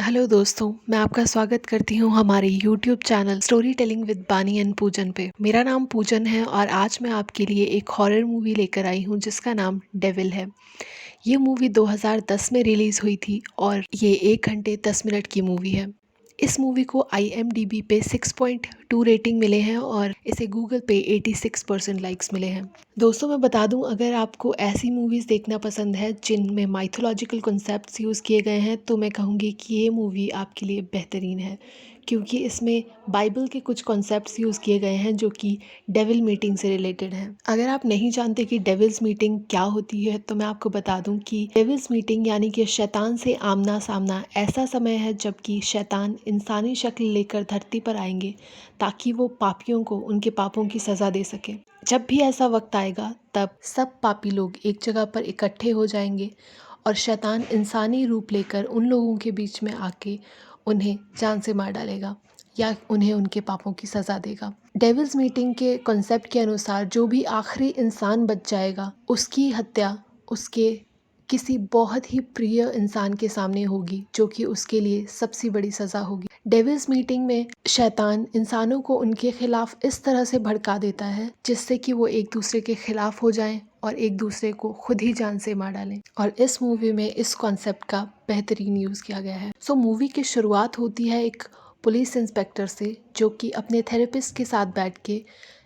Hello दोस्तों, मैं आपका स्वागत करती हूँ हमारे YouTube channel story telling with बानी एंड पूजन पे। मेरा नाम पूजन है और आज मैं आपके लिए एक हॉरर मूवी लेकर आई हूँ जिसका नाम डेविल है। ये मूवी 2010 में रिलीज़ हुई थी और ये 1 घंटे 10 मिनट की मूवी है। इस मूवी को IMDb पे 6.2 रेटिंग मिले हैं और इसे गूगल पे 86% लाइक्स मिले हैं। दोस्तों, मैं बता दूं, अगर आपको ऐसी मूवीज़ देखना पसंद है जिनमें माइथोलॉजिकल कॉन्सेप्ट्स यूज़ किए गए हैं तो मैं कहूँगी कि ये मूवी आपके लिए बेहतरीन है, क्योंकि इसमें बाइबल के कुछ कॉन्सेप्ट्स यूज़ किए गए हैं जो कि डेविल मीटिंग से रिलेटेड हैं। अगर आप नहीं जानते कि डेविल्स मीटिंग क्या होती है तो मैं आपको बता दूं कि डेविल्स मीटिंग यानी कि शैतान से आमना सामना ऐसा समय है जबकि शैतान इंसानी शक्ल लेकर धरती पर आएंगे ताकि वो पापियों को उनके पापों की सज़ा दे सके। जब भी ऐसा वक्त आएगा तब सब पापी लोग एक जगह पर इकट्ठे हो जाएंगे और शैतान इंसानी रूप लेकर उन लोगों के बीच में आके उन्हें जान से मार डालेगा या उन्हें उनके पापों की सज़ा देगा। डेविल्स मीटिंग के कॉन्सेप्ट के अनुसार जो भी आखिरी इंसान बच जाएगा उसकी हत्या उसके किसी बहुत ही प्रिय इंसान के सामने होगी, जो कि उसके लिए सबसे बड़ी सज़ा होगी। डेविल्स मीटिंग में शैतान इंसानों को उनके खिलाफ इस तरह से भड़का देता है जिससे कि वो एक दूसरे के खिलाफ हो जाएं और एक दूसरे को खुद ही जान से मार डालें। और इस मूवी में इस कॉन्सेप्ट का बेहतरीन यूज़ किया गया है। मूवी की शुरुआत होती है एक पुलिस इंस्पेक्टर से जो कि अपने थेरेपिस्ट के साथ बैठ के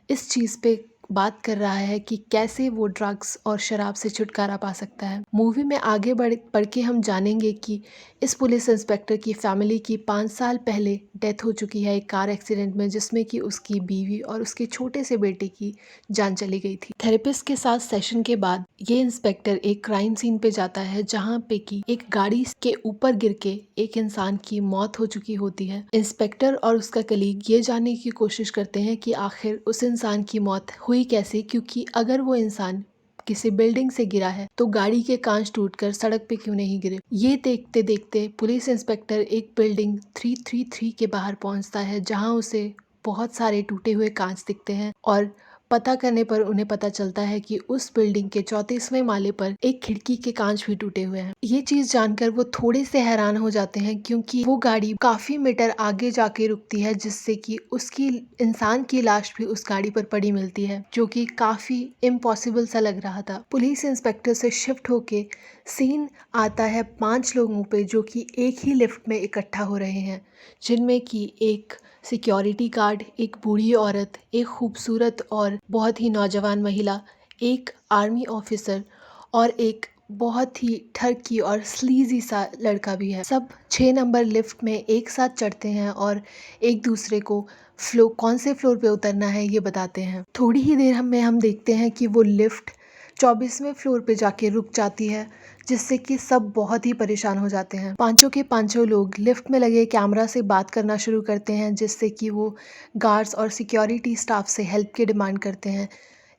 इस चीज़ पे बात कर रहा है कि कैसे वो ड्रग्स और शराब से छुटकारा पा सकता है। मूवी में आगे बढ़ के हम जानेंगे कि इस पुलिस इंस्पेक्टर की फैमिली की 5 साल पहले डेथ हो चुकी है एक कार एक्सीडेंट में, जिसमें कि उसकी बीवी और उसके छोटे से बेटे की जान चली गई थी। थेरेपिस्ट के साथ सेशन के बाद ये इंस्पेक्टर एक क्राइम सीन पे जाता है जहाँ पे कि एक गाड़ी के ऊपर गिर के एक इंसान की मौत हो चुकी होती है। इंस्पेक्टर और उसका कलीग ये जानने की कोशिश करते हैं कि आखिर उस इंसान की मौत हुई कैसे, क्योंकि अगर वो इंसान किसी बिल्डिंग से गिरा है तो गाड़ी के कांच टूटकर सड़क पे क्यों नहीं गिरे। ये देखते देखते पुलिस इंस्पेक्टर एक बिल्डिंग 333 के बाहर पहुंचता है जहां उसे बहुत सारे टूटे हुए कांच दिखते हैं और पता करने पर उन्हें पता चलता है कि उस बिल्डिंग के 34वें माले पर एक खिड़की के कांच भी टूटे हुए हैं। ये चीज जानकर वो थोड़े से हैरान हो जाते हैं क्योंकि वो गाड़ी काफी मीटर आगे जाके रुकती है जिससे कि उसकी इंसान की लाश भी उस गाड़ी पर पड़ी मिलती है, जो कि काफी इम्पॉसिबल सा लग रहा था। पुलिस इंस्पेक्टर से शिफ्ट होके सीन आता है 5 लोगों पे जो कि एक ही लिफ्ट में इकट्ठा हो रहे हैं, जिनमें कि एक सिक्योरिटी गार्ड, एक बूढ़ी औरत, एक खूबसूरत और बहुत ही नौजवान महिला, एक आर्मी ऑफिसर और एक बहुत ही ठरकी और स्लीजी सा लड़का भी है। सब 6 नंबर लिफ्ट में एक साथ चढ़ते हैं और एक दूसरे को कौन से फ्लोर पे उतरना है ये बताते हैं। थोड़ी ही देर हम देखते हैं कि वो लिफ्ट 24वें फ्लोर पे जाके रुक जाती है, जिससे कि सब बहुत ही परेशान हो जाते हैं। पांचों के पांचों लोग लिफ्ट में लगे कैमरा से बात करना शुरू करते हैं जिससे कि वो गार्ड्स और सिक्योरिटी स्टाफ से हेल्प की डिमांड करते हैं।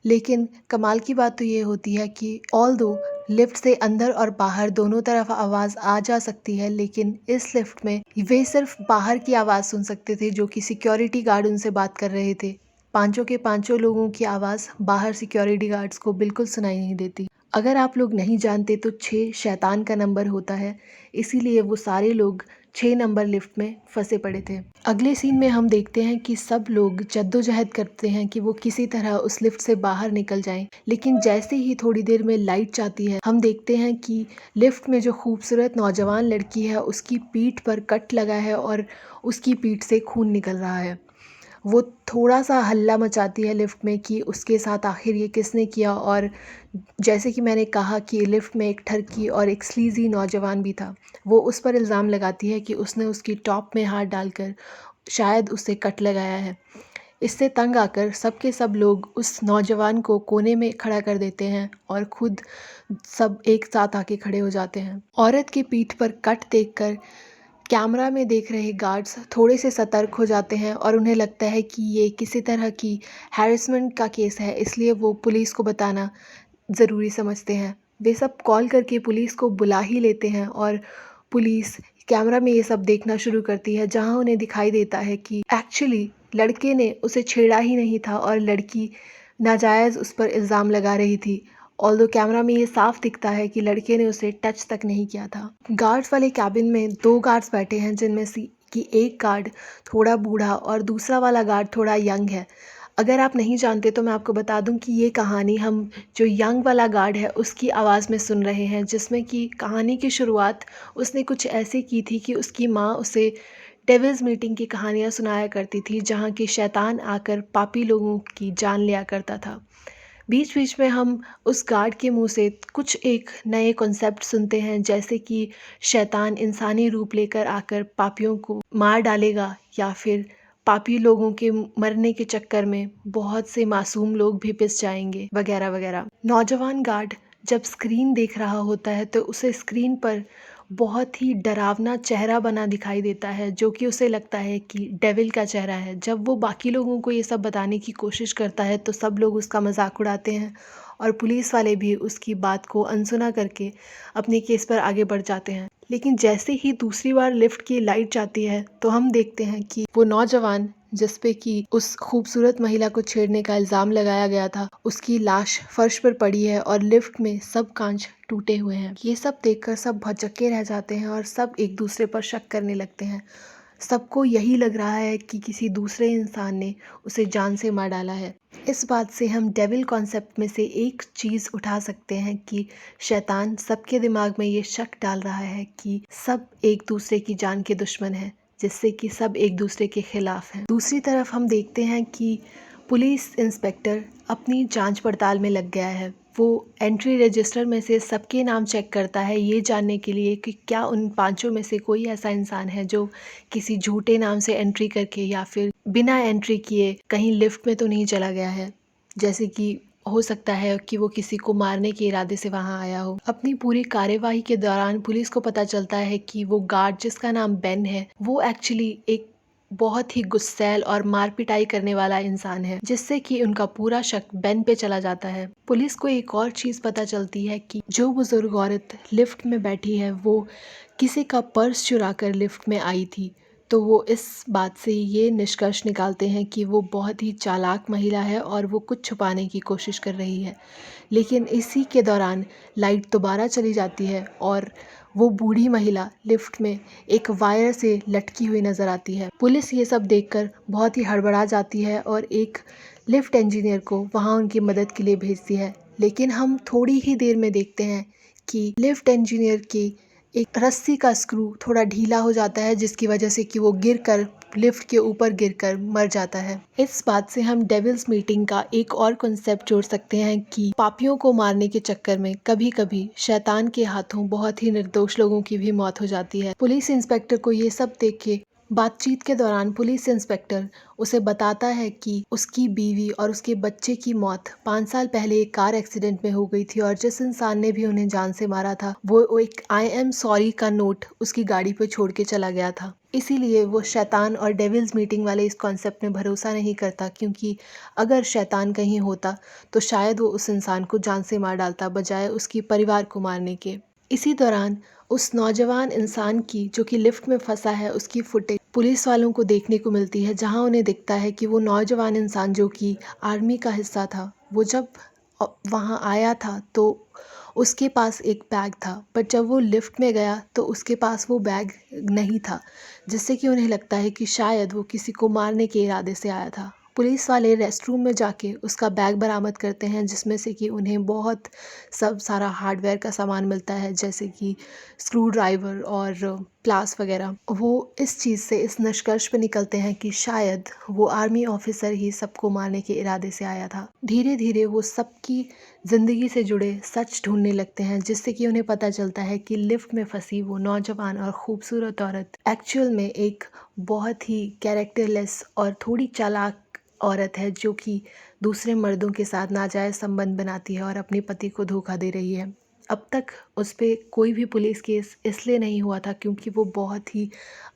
लेकिन कमाल की बात तो ये होती है कि ऑल्दो लिफ्ट से अंदर और बाहर दोनों तरफ आवाज़ आ जा सकती है, लेकिन इस लिफ्ट में वे सिर्फ बाहर की आवाज़ सुन सकते थे जो कि सिक्योरिटी गार्ड उनसे बात कर रहे थे। पांचों के पांचों लोगों की आवाज़ बाहर सिक्योरिटी गार्ड्स को बिल्कुल सुनाई नहीं देती। अगर आप लोग नहीं जानते तो 6 शैतान का नंबर होता है, इसीलिए वो सारे लोग 6 नंबर लिफ्ट में फंसे पड़े थे। अगले सीन में हम देखते हैं कि सब लोग जद्दोजहद करते हैं कि वो किसी तरह उस लिफ्ट से बाहर निकल जाएं, लेकिन जैसे ही थोड़ी देर में लाइट जाती है हम देखते हैं कि लिफ्ट में जो खूबसूरत नौजवान लड़की है उसकी पीठ पर कट लगा है और उसकी पीठ से खून निकल रहा है। वो थोड़ा सा हल्ला मचाती है लिफ्ट में कि उसके साथ आखिर ये किसने किया, और जैसे कि मैंने कहा कि लिफ्ट में एक ठरकी और एक स्लीज़ी नौजवान भी था। वो उस पर इल्ज़ाम लगाती है कि उसने उसकी टॉप में हाथ डालकर शायद उससे कट लगाया है। इससे तंग आकर सब के सब लोग उस नौजवान को कोने में खड़ा कर देते हैं और खुद सब एक साथ आके खड़े हो जाते हैं। औरत की पीठ पर कट देखकर कैमरा में देख रहे गार्ड्स थोड़े से सतर्क हो जाते हैं और उन्हें लगता है कि ये किसी तरह की हैरेसमेंट का केस है, इसलिए वो पुलिस को बताना ज़रूरी समझते हैं। वे सब कॉल करके पुलिस को बुला ही लेते हैं और पुलिस कैमरा में ये सब देखना शुरू करती है, जहां उन्हें दिखाई देता है कि एक्चुअली लड़के ने उसे छेड़ा ही नहीं था और लड़की नाजायज़ उस पर इल्ज़ाम लगा रही थी ऑल्दो कैमरा में ये साफ दिखता है कि लड़के ने उसे टच तक नहीं किया था। गार्ड्स वाले कैबिन में 2 गार्ड्स बैठे हैं, जिनमें से कि एक गार्ड थोड़ा बूढ़ा और दूसरा वाला गार्ड थोड़ा यंग है। अगर आप नहीं जानते तो मैं आपको बता दूं कि ये कहानी हम जो यंग वाला गार्ड है उसकी आवाज़ में सुन रहे हैं, जिसमें कि कहानी की शुरुआत उसने कुछ ऐसे की थी कि उसकी माँ उसे डेविल्स मीटिंग की कहानियाँ सुनाया करती थी, जहाँ की शैतान आकर पापी लोगों की जान लिया करता था। बीच बीच में हम उस गार्ड के मुंह से कुछ एक नए कॉन्सेप्ट सुनते हैं, जैसे कि शैतान इंसानी रूप लेकर आकर पापियों को मार डालेगा, या फिर पापी लोगों के मरने के चक्कर में बहुत से मासूम लोग भी पिस जाएंगे, वगैरह वगैरह। नौजवान गार्ड जब स्क्रीन देख रहा होता है तो उसे स्क्रीन पर बहुत ही डरावना चेहरा बना दिखाई देता है, जो कि उसे लगता है कि डेविल का चेहरा है। जब वो बाकी लोगों को ये सब बताने की कोशिश करता है तो सब लोग उसका मजाक उड़ाते हैं और पुलिस वाले भी उसकी बात को अनसुना करके अपने केस पर आगे बढ़ जाते हैं। लेकिन जैसे ही दूसरी बार लिफ्ट की लाइट जाती है तो हम देखते हैं कि वो नौजवान जिस पे कि उस खूबसूरत महिला को छेड़ने का इल्ज़ाम लगाया गया था, उसकी लाश फर्श पर पड़ी है और लिफ्ट में सब कांच टूटे हुए हैं। ये सब देखकर सब भौचक्के रह जाते हैं और सब एक दूसरे पर शक करने लगते हैं। सबको यही लग रहा है कि किसी दूसरे इंसान ने उसे जान से मार डाला है। इस बात से हम डेविल कॉन्सेप्ट में से एक चीज़ उठा सकते हैं कि शैतान सबके दिमाग में ये शक डाल रहा है कि सब एक दूसरे की जान के दुश्मन हैं, जिससे कि सब एक दूसरे के खिलाफ हैं। दूसरी तरफ हम देखते हैं कि पुलिस इंस्पेक्टर अपनी जांच पड़ताल में लग गया है। वो एंट्री रजिस्टर में से सबके नाम चेक करता है, ये जानने के लिए कि क्या उन पांचों में से कोई ऐसा इंसान है जो किसी झूठे नाम से एंट्री करके या फिर बिना एंट्री किए कहीं लिफ्ट में तो नहीं चला गया है। जैसे कि हो सकता है कि वो किसी को मारने के इरादे से वहां आया हो। अपनी पूरी कार्यवाही के दौरान पुलिस को पता चलता है कि वो गार्ड जिसका नाम बेन है, वो एक्चुअली एक बहुत ही गुस्सैल और मार पिटाई करने वाला इंसान है, जिससे कि उनका पूरा शक बेन पे चला जाता है। पुलिस को एक और चीज़ पता चलती है कि जो बुजुर्ग औरत लिफ्ट में बैठी है वो किसी का पर्स चुरा कर लिफ्ट में आई थी। तो वो इस बात से ये निष्कर्ष निकालते हैं कि वो बहुत ही चालाक महिला है और वो कुछ छुपाने की कोशिश कर रही है। लेकिन इसी के दौरान लाइट दोबारा चली जाती है और वो बूढ़ी महिला लिफ्ट में एक वायर से लटकी हुई नजर आती है। पुलिस ये सब देखकर बहुत ही हड़बड़ा जाती है और एक लिफ्ट इंजीनियर को वहाँ उनकी मदद के लिए भेजती है। लेकिन हम थोड़ी ही देर में देखते हैं कि लिफ्ट इंजीनियर की एक रस्सी का स्क्रू थोड़ा ढीला हो जाता है, जिसकी वजह से कि वो गिरकर लिफ्ट के ऊपर गिरकर मर जाता है। इस बात से हम डेविल्स मीटिंग का एक और कॉन्सेप्ट जोड़ सकते हैं कि पापियों को मारने के चक्कर में कभी कभी शैतान के हाथों बहुत ही निर्दोष लोगों की भी मौत हो जाती है। पुलिस इंस्पेक्टर को ये सब देख के बातचीत के दौरान पुलिस इंस्पेक्टर उसे बताता है कि उसकी बीवी और उसके बच्चे की मौत 5 साल पहले एक कार एक्सीडेंट में हो गई थी और जिस इंसान ने भी उन्हें जान से मारा था वो एक आई एम सॉरी का नोट उसकी गाड़ी पर छोड़ के चला गया था। इसीलिए वो शैतान और डेविल्स मीटिंग वाले इस कॉन्सेप्ट में भरोसा नहीं करता, क्योंकि अगर शैतान कहीं होता तो शायद वो उस इंसान को जान से मार डालता बजाय उसकी परिवार को मारने के। इसी दौरान उस नौजवान इंसान की जो कि लिफ्ट में फंसा है उसकी फुटेज पुलिस वालों को देखने को मिलती है, जहां उन्हें दिखता है कि वो नौजवान इंसान जो कि आर्मी का हिस्सा था, वो जब वहां आया था तो उसके पास एक बैग था, पर जब वो लिफ्ट में गया तो उसके पास वो बैग नहीं था, जिससे कि उन्हें लगता है कि शायद वो किसी को मारने के इरादे से आया था। पुलिस वाले रेस्टरूम में जाके उसका बैग बरामद करते हैं, जिसमें से कि उन्हें बहुत सब सारा हार्डवेयर का सामान मिलता है, जैसे कि स्क्रू ड्राइवर और प्लास वगैरह। वो इस चीज़ से इस निष्कर्ष पे निकलते हैं कि शायद वो आर्मी ऑफिसर ही सबको मारने के इरादे से आया था। धीरे धीरे वो सबकी ज़िंदगी से जुड़े सच ढूंढने लगते हैं, जिससे कि उन्हें पता चलता है कि लिफ्ट में फंसी वो नौजवान और खूबसूरत औरत एक्चुअल में एक बहुत ही कैरेक्टरलेस और थोड़ी चालाक औरत है, जो कि दूसरे मर्दों के साथ नाजायज़ संबंध बनाती है और अपने पति को धोखा दे रही है। अब तक उस पर कोई भी पुलिस केस इसलिए नहीं हुआ था क्योंकि वो बहुत ही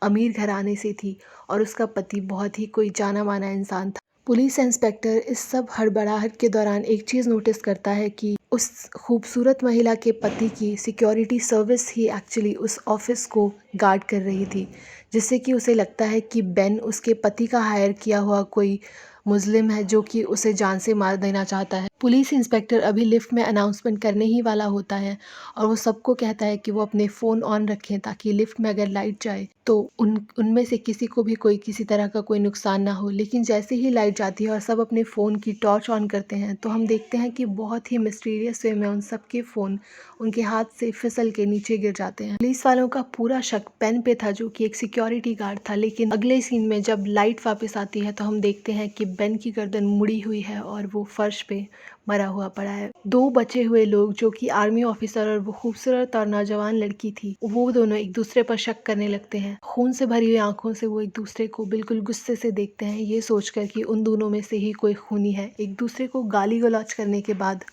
अमीर घराने से थी और उसका पति बहुत ही कोई जाना माना इंसान था। पुलिस इंस्पेक्टर इस सब हड़बड़ाहट के दौरान एक चीज़ नोटिस करता है कि उस खूबसूरत महिला के पति की सिक्योरिटी सर्विस ही एक्चुअली उस ऑफिस को गार्ड कर रही थी, जिससे कि उसे लगता है कि बेन उसके पति का हायर किया हुआ कोई मुस्लिम है जो कि उसे जान से मार देना चाहता है। पुलिस इंस्पेक्टर अभी लिफ्ट में अनाउंसमेंट करने ही वाला होता है और वो सबको कहता है कि वो अपने फ़ोन ऑन रखें ताकि लिफ्ट में अगर लाइट जाए तो उनमें से किसी को भी कोई किसी तरह का कोई नुकसान ना हो। लेकिन जैसे ही लाइट जाती है और सब अपने फ़ोन की टॉर्च ऑन करते हैं तो हम देखते हैं कि बहुत ही मिस्टीरियस वे में उन सबके फ़ोन उनके हाथ से फिसल के नीचे गिर जाते हैं। पुलिस वालों का पूरा शक पेन पे था जो कि एक सिक्योरिटी गार्ड था, लेकिन अगले सीन में जब लाइट वापस आती है तो हम देखते हैं कि बेन की गर्दन मुड़ी हुई है और वो फर्श पे मरा हुआ पड़ा है। दो बचे हुए लोग जो कि आर्मी ऑफिसर और वो खूबसूरत और नौजवान लड़की थी, वो दोनों एक दूसरे पर शक करने लगते हैं। खून से भरी हुई आंखों से वो एक दूसरे को बिल्कुल गुस्से से देखते हैं, ये सोचकर कि उन दोनों में से ही कोई खूनी है। एक दूसरे को गाली गलौज करने के बाद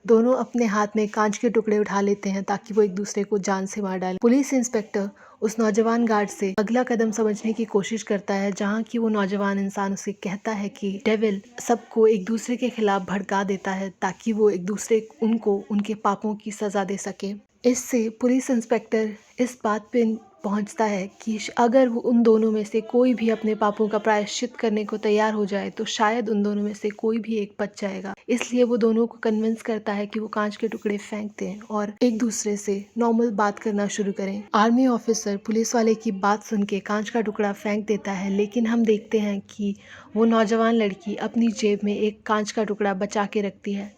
दोनों अपने हाथ में कांच के टुकड़े उठा लेते हैं ताकि वो एक दूसरे को जान से मार डालें। पुलिस इंस्पेक्टर उस नौजवान गार्ड से अगला कदम समझने की कोशिश करता है, जहाँ की वो नौजवान इंसान उसे कहता है कि डेविल सबको एक दूसरे के खिलाफ भड़का देता है ताकि वो एक दूसरे उनको उनके पापों की सज़ा दे सके। इससे पुलिस इंस्पेक्टर इस बात पे पहुंचता है कि अगर वो उन दोनों में से कोई भी अपने पापों का प्रायश्चित करने को तैयार हो जाए तो शायद उन दोनों में से कोई भी एक बच जाएगा। इसलिए वो दोनों को कन्विंस करता है कि वो कांच के टुकड़े फेंक दें और एक दूसरे से नॉर्मल बात करना शुरू करें। आर्मी ऑफिसर पुलिस वाले की बात सुन के कांच का टुकड़ा फेंक देता है, लेकिन हम देखते हैं कि वो नौजवान लड़की अपनी जेब में एक कांच का टुकड़ा बचा के रखती है।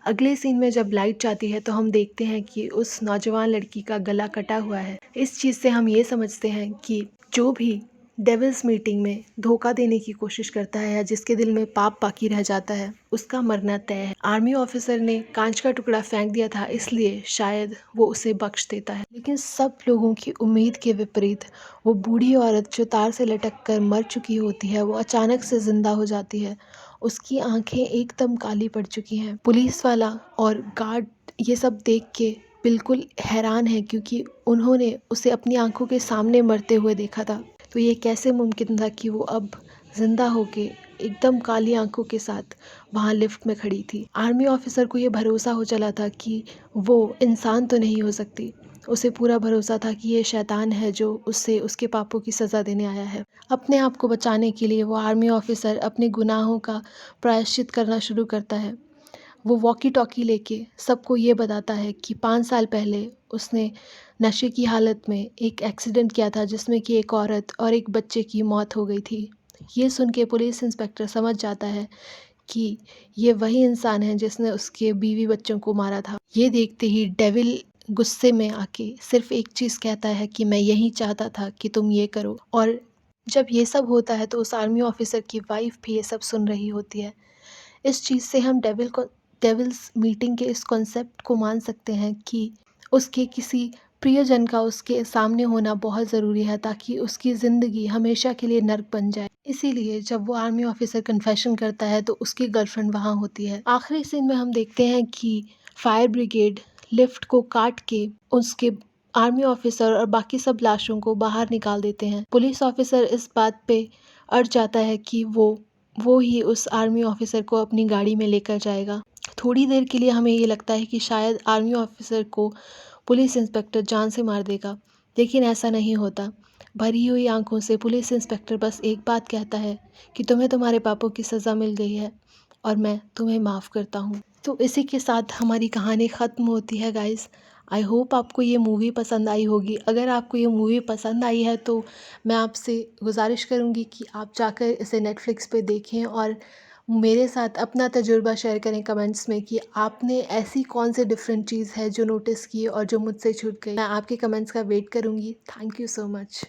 अगले सीन में जब लाइट जाती है तो हम देखते हैं कि उस नौजवान लड़की का गला कटा हुआ है। इस चीज़ से हम ये समझते हैं कि जो भी डेविल्स मीटिंग में धोखा देने की कोशिश करता है या जिसके दिल में पाप बाकी रह जाता है उसका मरना तय है। आर्मी ऑफिसर ने कांच का टुकड़ा फेंक दिया था, इसलिए शायद वो उसे बख्श देता है। लेकिन सब लोगों की उम्मीद के विपरीत वो बूढ़ी औरत जो तार से लटक कर मर चुकी होती है वो अचानक से जिंदा हो जाती है। उसकी आंखें एकदम काली पड़ चुकी हैं। पुलिस वाला और गार्ड ये सब देख के बिल्कुल हैरान है क्योंकि उन्होंने उसे अपनी आंखों के सामने मरते हुए देखा था। तो ये कैसे मुमकिन था कि वो अब जिंदा होके एकदम काली आंखों के साथ वहाँ लिफ्ट में खड़ी थी। आर्मी ऑफिसर को ये भरोसा हो चला था कि वो इंसान तो नहीं हो सकती। उसे पूरा भरोसा था कि ये शैतान है जो उससे उसके पापों की सज़ा देने आया है। अपने आप को बचाने के लिए वो आर्मी ऑफिसर अपने गुनाहों का प्रायश्चित करना शुरू करता है। वो वॉकी टॉकी लेके सबको ये बताता है कि 5 साल पहले उसने नशे की हालत में एक एक्सीडेंट किया था जिसमें कि एक औरत और एक बच्चे की मौत हो गई थी। ये सुन के पुलिस इंस्पेक्टर समझ जाता है कि ये वही इंसान है जिसने उसके बीवी बच्चों को मारा था। ये देखते ही डेविल गुस्से में आके सिर्फ एक चीज़ कहता है कि मैं यही चाहता था कि तुम ये करो। और जब ये सब होता है तो उस आर्मी ऑफिसर की वाइफ भी ये सब सुन रही होती है। इस चीज़ से हम डेविल्स मीटिंग के इस कॉन्सेप्ट को मान सकते हैं कि उसके किसी प्रियजन का उसके सामने होना बहुत ज़रूरी है ताकि उसकी ज़िंदगी हमेशा के लिए नर्क बन जाए। इसीलिए जब वो आर्मी ऑफिसर कन्फेशन करता है तो उसकी गर्लफ्रेंड वहाँ होती है। आखिरी सीन में हम देखते हैं कि फायर ब्रिगेड लिफ्ट को काट के उसके आर्मी ऑफिसर और बाकी सब लाशों को बाहर निकाल देते हैं। पुलिस ऑफिसर इस बात पे अड़ जाता है कि वो ही उस आर्मी ऑफिसर को अपनी गाड़ी में लेकर जाएगा। थोड़ी देर के लिए हमें ये लगता है कि शायद आर्मी ऑफिसर को पुलिस इंस्पेक्टर जान से मार देगा, लेकिन ऐसा नहीं होता। भरी हुई आंखों से पुलिस इंस्पेक्टर बस एक बात कहता है कि तुम्हें तुम्हारे पापों की सज़ा मिल गई है और मैं तुम्हें माफ़ करता हूँ। तो इसी के साथ हमारी कहानी ख़त्म होती है गाइस। आई होप आपको ये मूवी पसंद आई होगी। अगर आपको ये मूवी पसंद आई है तो मैं आपसे गुजारिश करूँगी कि आप जाकर इसे नेटफ्लिक्स पे देखें और मेरे साथ अपना तजुर्बा शेयर करें कमेंट्स में कि आपने ऐसी कौन सी डिफरेंट चीज़ है जो नोटिस की और जो मुझसे छूट गई। मैं आपके कमेंट्स का वेट करूँगी। Thank you so much.